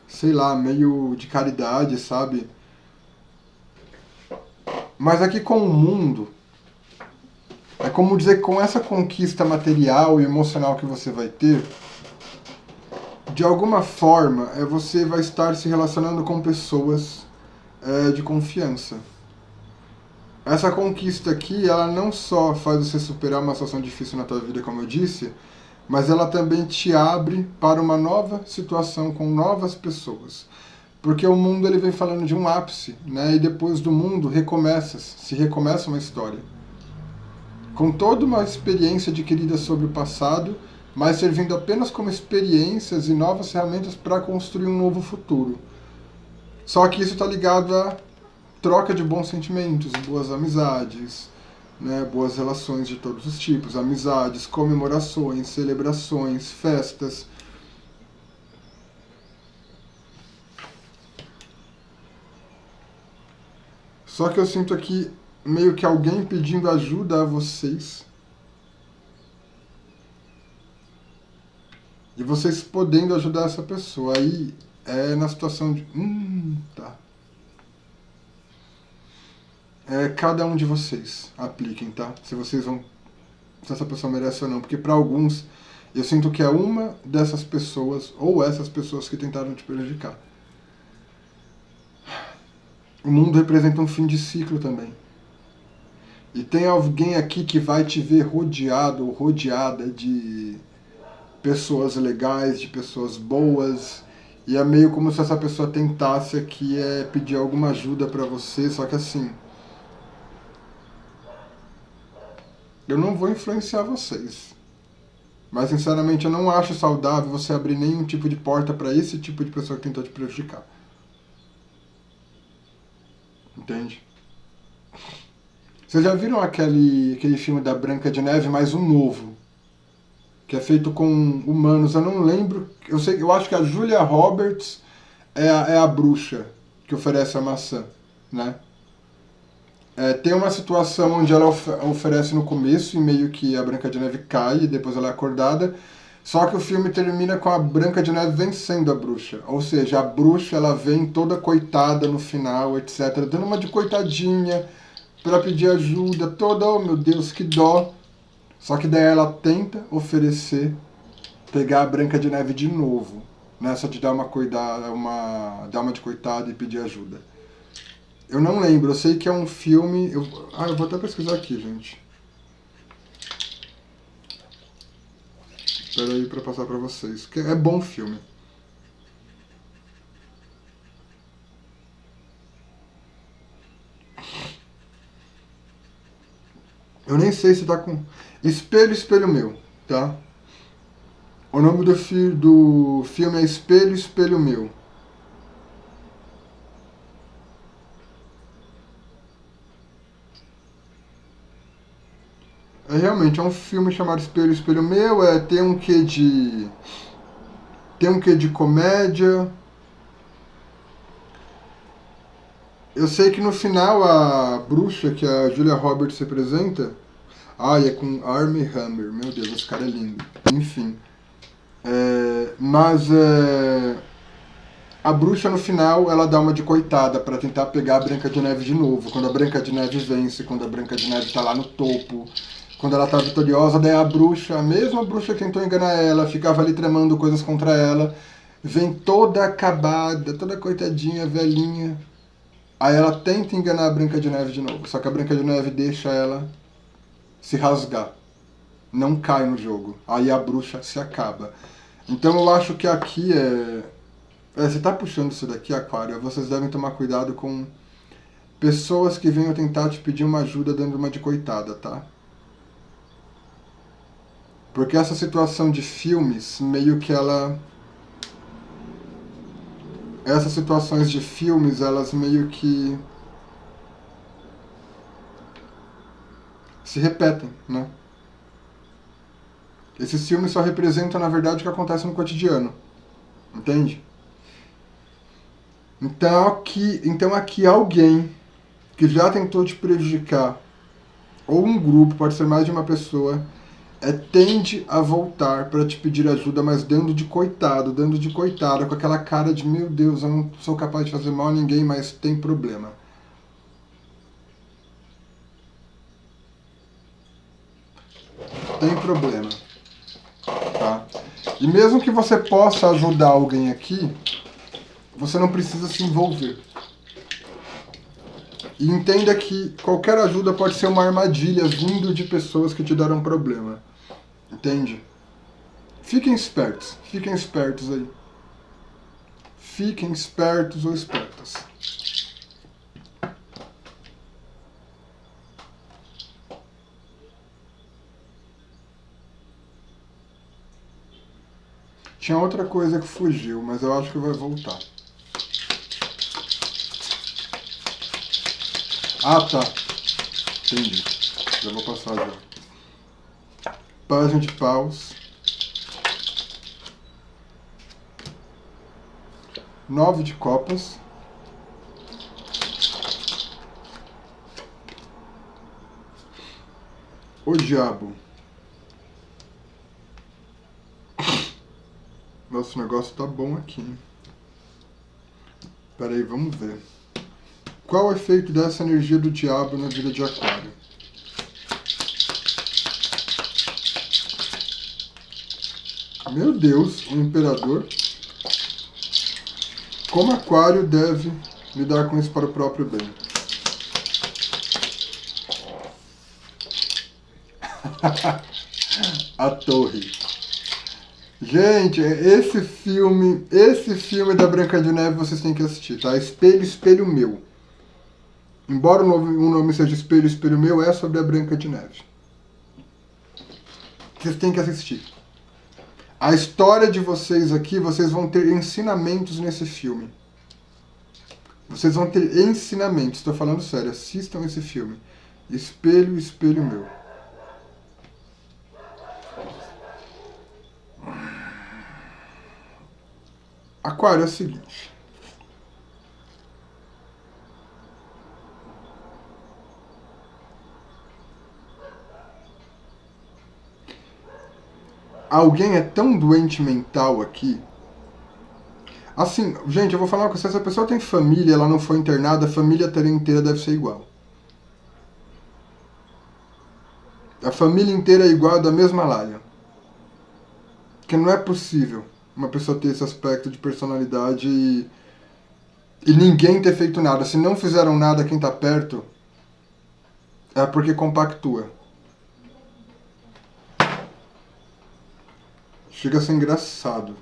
sei lá, meio de caridade, sabe? Mas aqui com o mundo... como dizer que com essa conquista material e emocional que você vai ter, de alguma forma, você vai estar se relacionando com pessoas de confiança. Essa conquista aqui, ela não só faz você superar uma situação difícil na tua vida, como eu disse, mas ela também te abre para uma nova situação com novas pessoas. Porque o mundo ele vem falando de um ápice, né? E depois do mundo se recomeça uma história. Com toda uma experiência adquirida sobre o passado, mas servindo apenas como experiências e novas ferramentas para construir um novo futuro. Só que isso está ligado a troca de bons sentimentos, boas amizades, né, boas relações de todos os tipos, amizades, comemorações, celebrações, festas. Só que eu sinto aqui meio que alguém pedindo ajuda a vocês. E vocês podendo ajudar essa pessoa. Aí é na situação de... tá. Cada um de vocês apliquem, tá? Se essa pessoa merece ou não. Porque para alguns, eu sinto que é uma dessas pessoas, ou essas pessoas que tentaram te prejudicar. O mundo representa um fim de ciclo também. E tem alguém aqui que vai te ver rodeado ou rodeada de pessoas legais, de pessoas boas. E é meio como se essa pessoa tentasse aqui pedir alguma ajuda pra você, só que assim... eu não vou influenciar vocês. Mas, sinceramente, eu não acho saudável você abrir nenhum tipo de porta para esse tipo de pessoa que tentou te prejudicar. Entende? Vocês já viram aquele filme da Branca de Neve, mas um novo? Que é feito com humanos. Eu não lembro... eu acho que a Julia Roberts é a bruxa que oferece a maçã, né? Tem uma situação onde ela oferece no começo e meio que a Branca de Neve cai e depois ela é acordada. Só que o filme termina com a Branca de Neve vencendo a bruxa. Ou seja, a bruxa ela vem toda coitada no final, etc. Dando uma de coitadinha para pedir ajuda. Toda, oh meu Deus, que dó. Só que daí ela tenta oferecer, pegar a Branca de Neve de novo. Nessa de dar uma de coitada e pedir ajuda. Eu não lembro, eu sei que é um filme... eu vou até pesquisar aqui, gente. Espera aí pra passar pra vocês. Que é bom filme. Eu nem sei se tá com... Espelho, Espelho Meu, tá? O nome do filme é Espelho, Espelho Meu. Realmente, é um filme chamado Espelho, Espelho Meu, tem um quê de comédia. Eu sei que no final a bruxa que a Julia Roberts representa... é com Armie Hammer, meu Deus, esse cara é lindo. Enfim. A bruxa no final, ela dá uma de coitada pra tentar pegar a Branca de Neve de novo. Quando a Branca de Neve vence, quando a Branca de Neve tá lá no topo... quando ela tá vitoriosa, daí a mesma bruxa que tentou enganar ela, ficava ali tramando coisas contra ela, vem toda acabada, toda coitadinha, velhinha. Aí ela tenta enganar a Branca de Neve de novo, só que a Branca de Neve deixa ela se rasgar. Não cai no jogo. Aí a bruxa se acaba. Então eu acho que aqui você tá puxando isso daqui, Aquário, vocês devem tomar cuidado com pessoas que venham tentar te pedir uma ajuda dando uma de coitada, tá? Porque essa situação de filmes, meio que essas situações de filmes, elas meio que se repetem, né? Esses filmes só representam, na verdade, o que acontece no cotidiano. Entende? Então aqui alguém que já tentou te prejudicar, ou um grupo, pode ser mais de uma pessoa... tende a voltar para te pedir ajuda, mas dando de coitado, com aquela cara de, meu Deus, eu não sou capaz de fazer mal a ninguém, mas tem problema. tem problema, tá? E mesmo que você possa ajudar alguém aqui, você não precisa se envolver. E entenda que qualquer ajuda pode ser uma armadilha vindo de pessoas que te deram problema. Entende? Fiquem espertos aí. Fiquem espertos ou espertas. Tinha outra coisa que fugiu, mas eu acho que vai voltar. Ah, tá. Entendi. Já vou passar já. Página de paus. 9 de copas. O diabo. Nossa, o negócio tá bom aqui, hein? Pera aí, vamos ver. Qual o efeito dessa energia do diabo na vida de Aquário? Meu Deus, o Imperador. Como Aquário deve lidar com isso para o próprio bem? A Torre. Gente, esse filme da Branca de Neve vocês têm que assistir, tá? Espelho, Espelho Meu. Embora o nome seja Espelho, Espelho Meu, é sobre a Branca de Neve. Vocês têm que assistir. A história de vocês aqui, vocês vão ter ensinamentos nesse filme. Vocês vão ter ensinamentos, estou falando sério, assistam esse filme. Espelho, Espelho Meu. Aquário é o seguinte. Alguém é tão doente mental aqui. Assim, gente, eu vou falar uma coisa. Se essa pessoa tem família e ela não foi internada, a família inteira deve ser igual. A família inteira é igual, da mesma laia. Porque não é possível uma pessoa ter esse aspecto de personalidade e ninguém ter feito nada. Se não fizeram nada, quem tá perto é porque compactua. Chega a ser engraçado.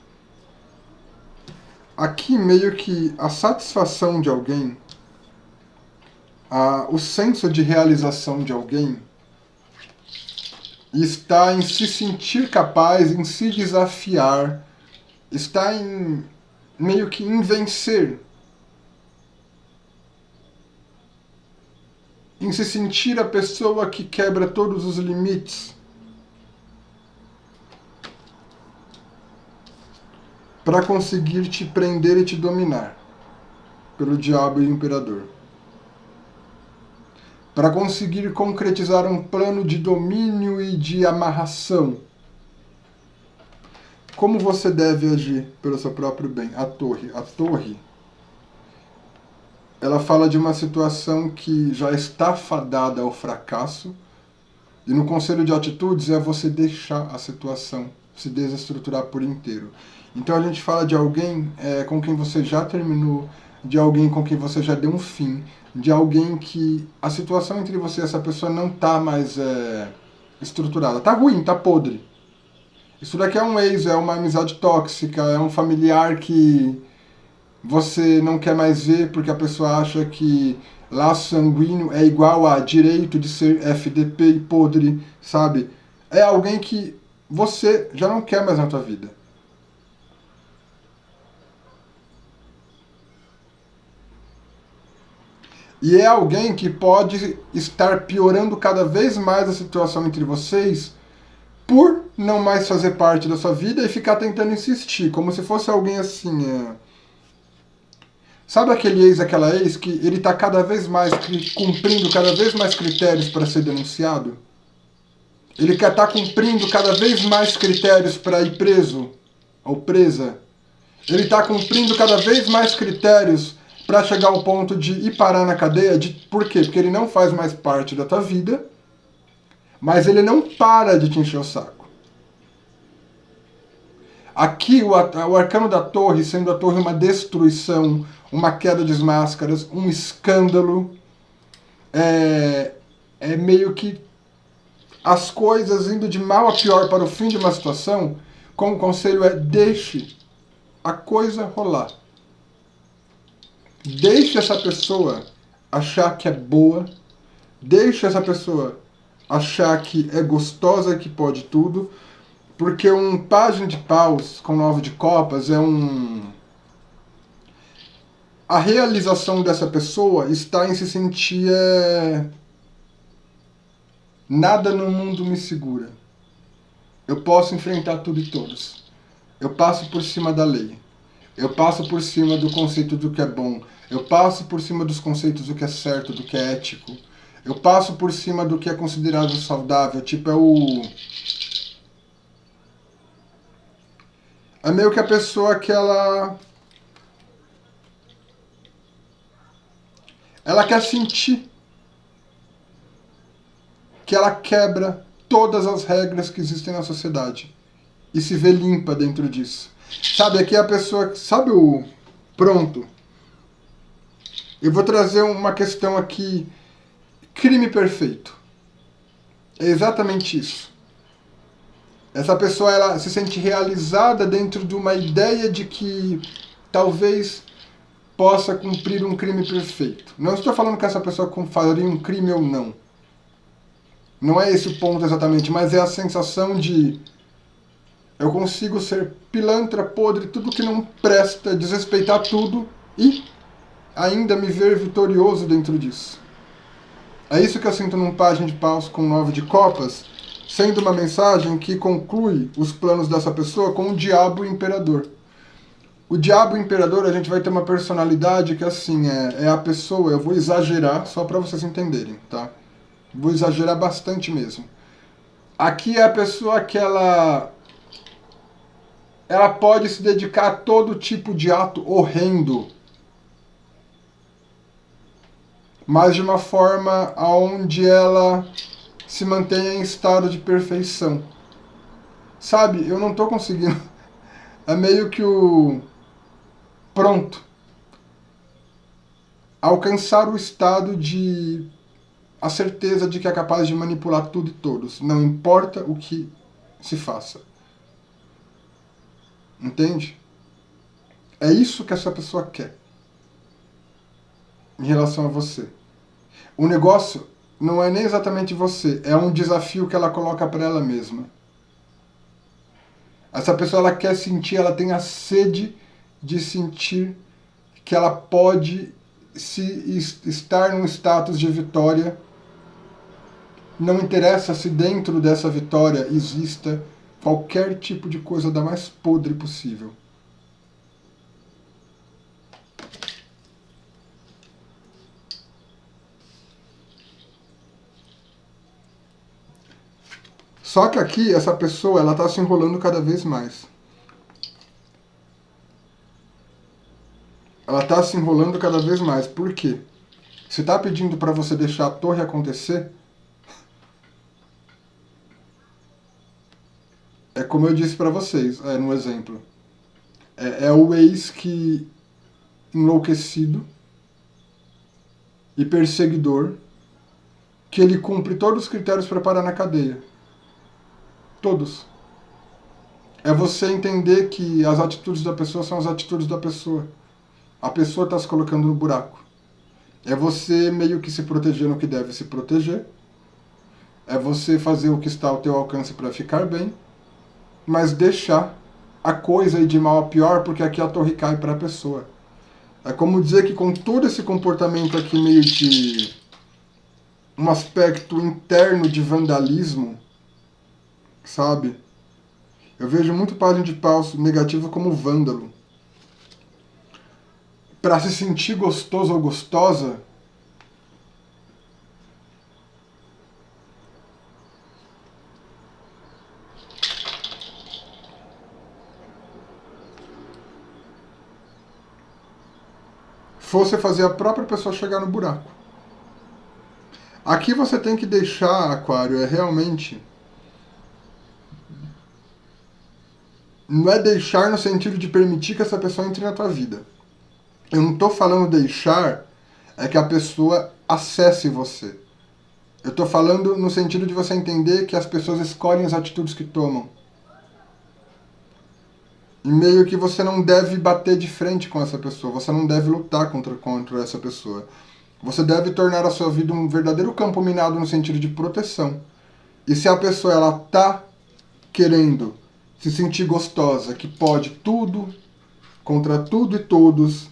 Aqui meio que a satisfação de alguém, o senso de realização de alguém está em se sentir capaz, em se desafiar, está em meio que em vencer, em se sentir a pessoa que quebra todos os limites para conseguir te prender e te dominar pelo diabo e o imperador. Para conseguir concretizar um plano de domínio e de amarração. Como você deve agir pelo seu próprio bem? A torre. A torre, ela fala de uma situação que já está fadada ao fracasso, e no conselho de atitudes é você deixar a situação se desestruturar por inteiro. Então a gente fala de alguém com quem você já terminou, de alguém com quem você já deu um fim, de alguém que a situação entre você e essa pessoa não está mais estruturada. Tá ruim, tá podre. Isso daqui é um ex, é uma amizade tóxica, é um familiar que você não quer mais ver porque a pessoa acha que laço sanguíneo é igual a direito de ser FDP e podre, sabe? É alguém que você já não quer mais na tua vida. E é alguém que pode estar piorando cada vez mais a situação entre vocês por não mais fazer parte da sua vida e ficar tentando insistir, como se fosse alguém assim. Sabe aquele ex, aquela ex, que ele está cada vez mais cumprindo cada vez mais critérios para ser denunciado? Ele quer estar cumprindo cada vez mais critérios para ir preso ou presa? Ele está cumprindo cada vez mais critérios para chegar ao ponto de ir parar na cadeia? Por quê? Porque ele não faz mais parte da tua vida, Mas ele não para de te encher o saco. Aqui, o arcano da torre, sendo a torre uma destruição, uma queda de máscaras, um escândalo, é meio que as coisas indo de mal a pior para o fim de uma situação, como o conselho é, deixe a coisa rolar. Deixe essa pessoa achar que é boa, deixe essa pessoa achar que é gostosa, que pode tudo, porque um pajem de paus com 9 de copas é a realização dessa pessoa está em se sentir nada no mundo me segura. Eu posso enfrentar tudo e todos. Eu passo por cima da lei. Eu passo por cima do conceito do que é bom. Eu passo por cima dos conceitos do que é certo, do que é ético. Eu passo por cima do que é considerado saudável. Tipo, é meio que a pessoa que ela quer sentir que ela quebra todas as regras que existem na sociedade e se vê limpa dentro disso. Sabe, aqui é a pessoa... Sabe o... Pronto. Eu vou trazer uma questão aqui. Crime perfeito. É exatamente isso. Essa pessoa, ela se sente realizada dentro de uma ideia de que talvez possa cumprir um crime perfeito. Não estou falando que essa pessoa faria um crime ou não. Não é esse o ponto exatamente, mas é a sensação de... Eu consigo ser pilantra, podre, tudo que não presta, desrespeitar tudo e ainda me ver vitorioso dentro disso. É isso que eu sinto num pajem de paus com 9 de copas, sendo uma mensagem que conclui os planos dessa pessoa com o diabo imperador. O diabo imperador, a gente vai ter uma personalidade que assim, é a pessoa, eu vou exagerar só para vocês entenderem, tá? Vou exagerar bastante mesmo. Aqui é a pessoa que ela pode se dedicar a todo tipo de ato horrendo, mas de uma forma onde ela se mantenha em estado de perfeição. Sabe, eu não tô conseguindo. É meio que o... Pronto. Alcançar o estado de... a certeza de que é capaz de manipular tudo e todos. Não importa o que se faça. Entende? É isso que essa pessoa quer em relação a você. O negócio não é nem exatamente você, é um desafio que ela coloca para ela mesma. Essa pessoa, ela quer sentir, ela tem a sede de sentir que ela pode estar num status de vitória. Não interessa se dentro dessa vitória exista qualquer tipo de coisa da mais podre possível. Só que aqui, essa pessoa, ela está se enrolando cada vez mais. Ela está se enrolando cada vez mais. Por quê? Se está pedindo para você deixar a torre acontecer, é como eu disse para vocês, no exemplo. É o ex que enlouquecido e perseguidor, que ele cumpre todos os critérios para parar na cadeia. Todos. É você entender que as atitudes da pessoa são as atitudes da pessoa. A pessoa está se colocando no buraco. É você meio que se proteger no que deve se proteger. É você fazer o que está ao teu alcance para ficar bem, mas deixar a coisa ir de mal a pior, porque aqui a torre cai para a pessoa. É como dizer que com todo esse comportamento aqui meio de um aspecto interno de vandalismo, sabe? Eu vejo muito pajem de paus negativo como vândalo. Para se sentir gostoso ou gostosa, fosse fazer a própria pessoa chegar no buraco. Aqui você tem que deixar, Aquário, realmente... Não é deixar no sentido de permitir que essa pessoa entre na tua vida. Eu não estou falando deixar, é que a pessoa acesse você. Eu estou falando no sentido de você entender que as pessoas escolhem as atitudes que tomam. E meio que você não deve bater de frente com essa pessoa, você não deve lutar contra essa pessoa. Você deve tornar a sua vida um verdadeiro campo minado no sentido de proteção. E se a pessoa ela tá querendo se sentir gostosa, que pode tudo, contra tudo e todos,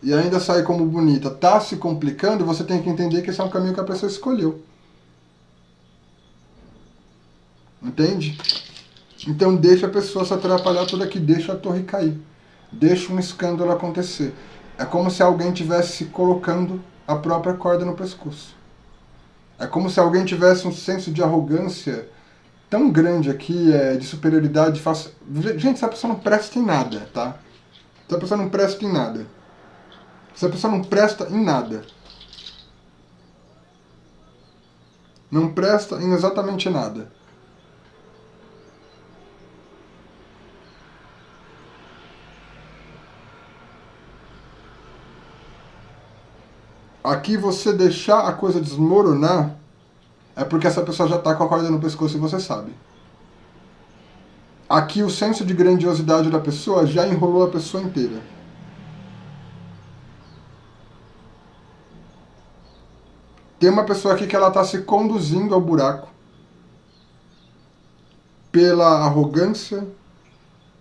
e ainda sair como bonita, tá se complicando, você tem que entender que esse é um caminho que a pessoa escolheu. Entende? Então deixa a pessoa se atrapalhar toda aqui, deixa a torre cair. Deixa um escândalo acontecer. É como se alguém tivesse colocando a própria corda no pescoço. É como se alguém tivesse um senso de arrogância tão grande aqui, de superioridade. Gente, essa pessoa não presta em nada, tá? Essa pessoa não presta em nada. Essa pessoa não presta em nada. Não presta em exatamente nada. Aqui você deixar a coisa desmoronar é porque essa pessoa já está com a corda no pescoço e você sabe. Aqui o senso de grandiosidade da pessoa já enrolou a pessoa inteira. Tem uma pessoa aqui que ela está se conduzindo ao buraco pela arrogância,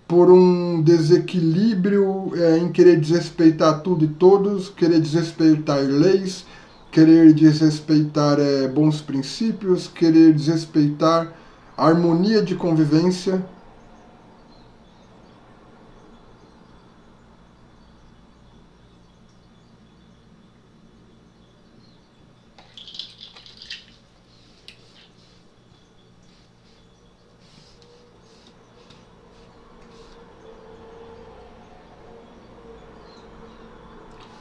por um desequilíbrio em querer desrespeitar tudo e todos, querer desrespeitar leis, querer desrespeitar bons princípios, querer desrespeitar a harmonia de convivência.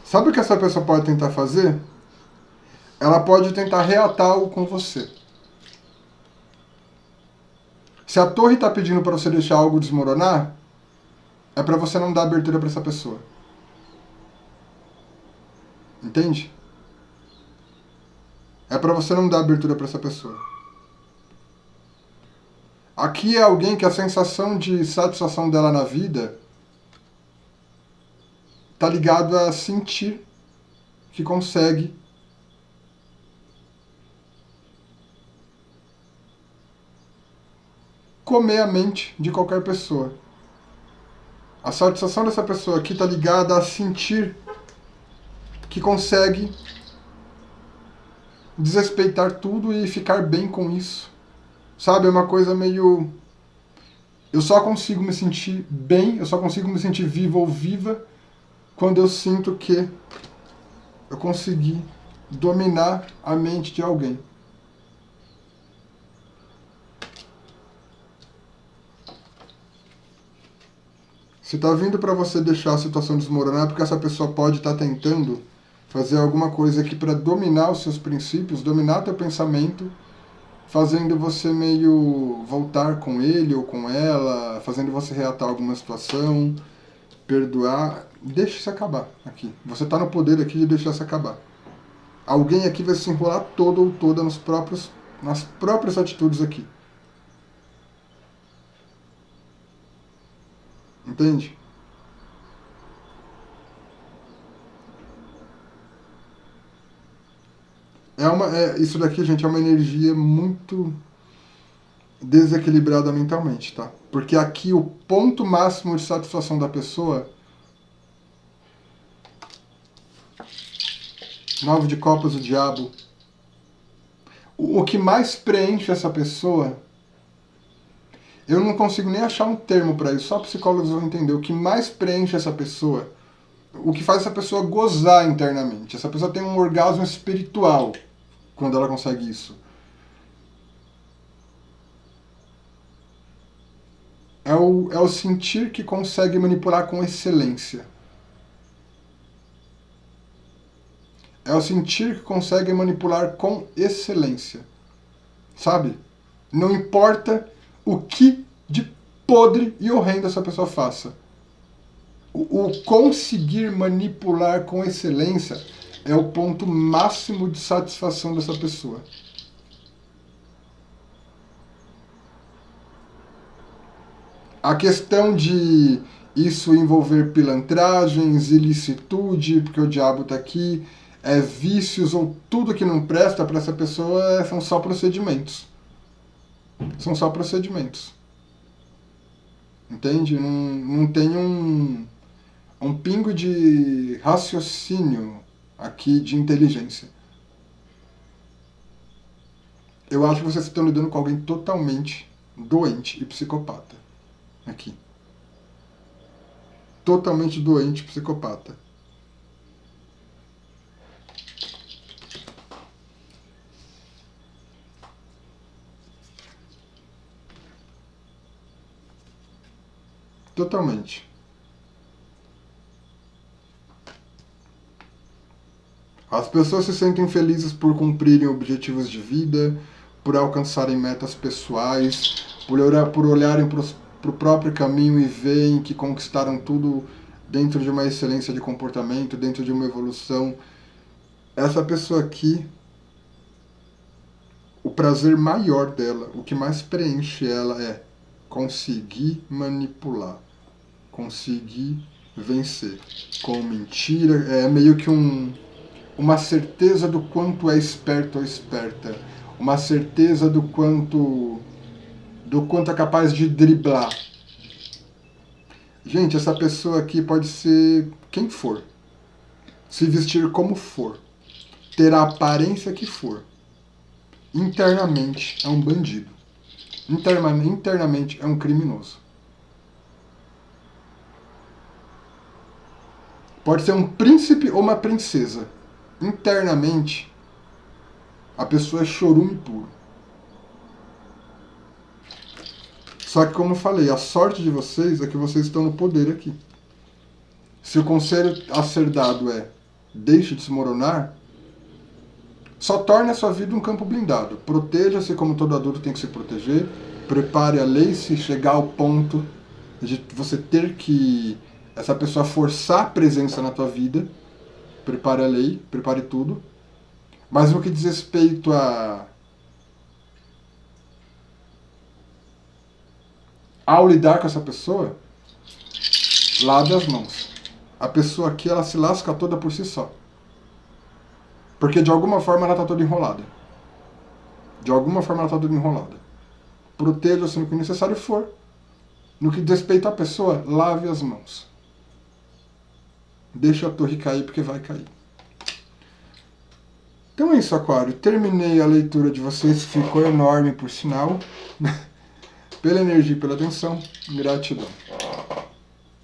Sabe o que essa pessoa pode tentar fazer? Ela pode tentar reatar algo com você. Se a torre está pedindo para você deixar algo desmoronar, é para você não dar abertura para essa pessoa. Entende? É para você não dar abertura para essa pessoa. Aqui é alguém que a sensação de satisfação dela na vida está ligado a sentir que consegue comer a mente de qualquer pessoa. A satisfação dessa pessoa aqui está ligada a sentir que consegue desrespeitar tudo e ficar bem com isso. Sabe, é uma coisa meio... Eu só consigo me sentir bem, eu só consigo me sentir vivo ou viva quando eu sinto que eu consegui dominar a mente de alguém. Se está vindo para você deixar a situação desmoronar, é porque essa pessoa pode estar tentando fazer alguma coisa aqui para dominar os seus princípios, dominar teu pensamento, fazendo você meio voltar com ele ou com ela, fazendo você reatar alguma situação, perdoar. Deixa isso acabar aqui. Você está no poder aqui de deixar isso acabar. Alguém aqui vai se enrolar todo ou toda nas próprias atitudes aqui. Entende? Isso daqui, gente, é uma energia muito desequilibrada mentalmente, tá? Porque aqui o ponto máximo de satisfação da pessoa... 9 de copas, o diabo. O que mais preenche essa pessoa... Eu não consigo nem achar um termo para isso, só psicólogos vão entender. O que mais preenche essa pessoa, o que faz essa pessoa gozar internamente. Essa pessoa tem um orgasmo espiritual quando ela consegue isso. É o sentir que consegue manipular com excelência. É o sentir que consegue manipular com excelência. Sabe? Não importa o que de podre e horrendo essa pessoa faça. O conseguir manipular com excelência é o ponto máximo de satisfação dessa pessoa. A questão de isso envolver pilantragens, ilicitude, porque o diabo está aqui, vícios ou tudo que não presta para essa pessoa são só procedimentos. São só procedimentos. Entende? Não tem um pingo de raciocínio aqui, de inteligência. Eu acho que vocês estão lidando com alguém totalmente doente e psicopata. Aqui. Totalmente doente e psicopata. Totalmente. As pessoas se sentem felizes por cumprirem objetivos de vida, por alcançarem metas pessoais, por olharem para o próprio caminho e veem que conquistaram tudo dentro de uma excelência de comportamento, dentro de uma evolução. Essa pessoa aqui, o prazer maior dela, o que mais preenche ela é conseguir manipular, conseguir vencer. Com mentira, é meio que uma certeza do quanto é esperto ou esperta, uma certeza do quanto é capaz de driblar. Gente, essa pessoa aqui pode ser quem for, se vestir como for, ter a aparência que for. Internamente é um bandido. Internamente é um criminoso. Pode ser um príncipe ou uma princesa. Internamente, a pessoa é chorume puro. Só que, como eu falei, a sorte de vocês é que vocês estão no poder aqui. Se o conselho a ser dado é deixe de desmoronar, só torne a sua vida um campo blindado. Proteja-se como todo adulto tem que se proteger. Prepare a lei se chegar ao ponto de você ter que essa pessoa forçar a presença na tua vida. Prepare a lei, prepare tudo. Mas no que diz respeito ao lidar com essa pessoa, lave as mãos. A pessoa aqui, ela se lasca toda por si só. Porque de alguma forma ela está toda enrolada. De alguma forma ela está toda enrolada. Proteja-se no que necessário for. No que diz respeito à pessoa, lave as mãos. Deixa a torre cair porque vai cair. Então é isso, Aquário. Terminei a leitura de vocês. Ficou enorme, por sinal. Pela energia e pela atenção. Gratidão.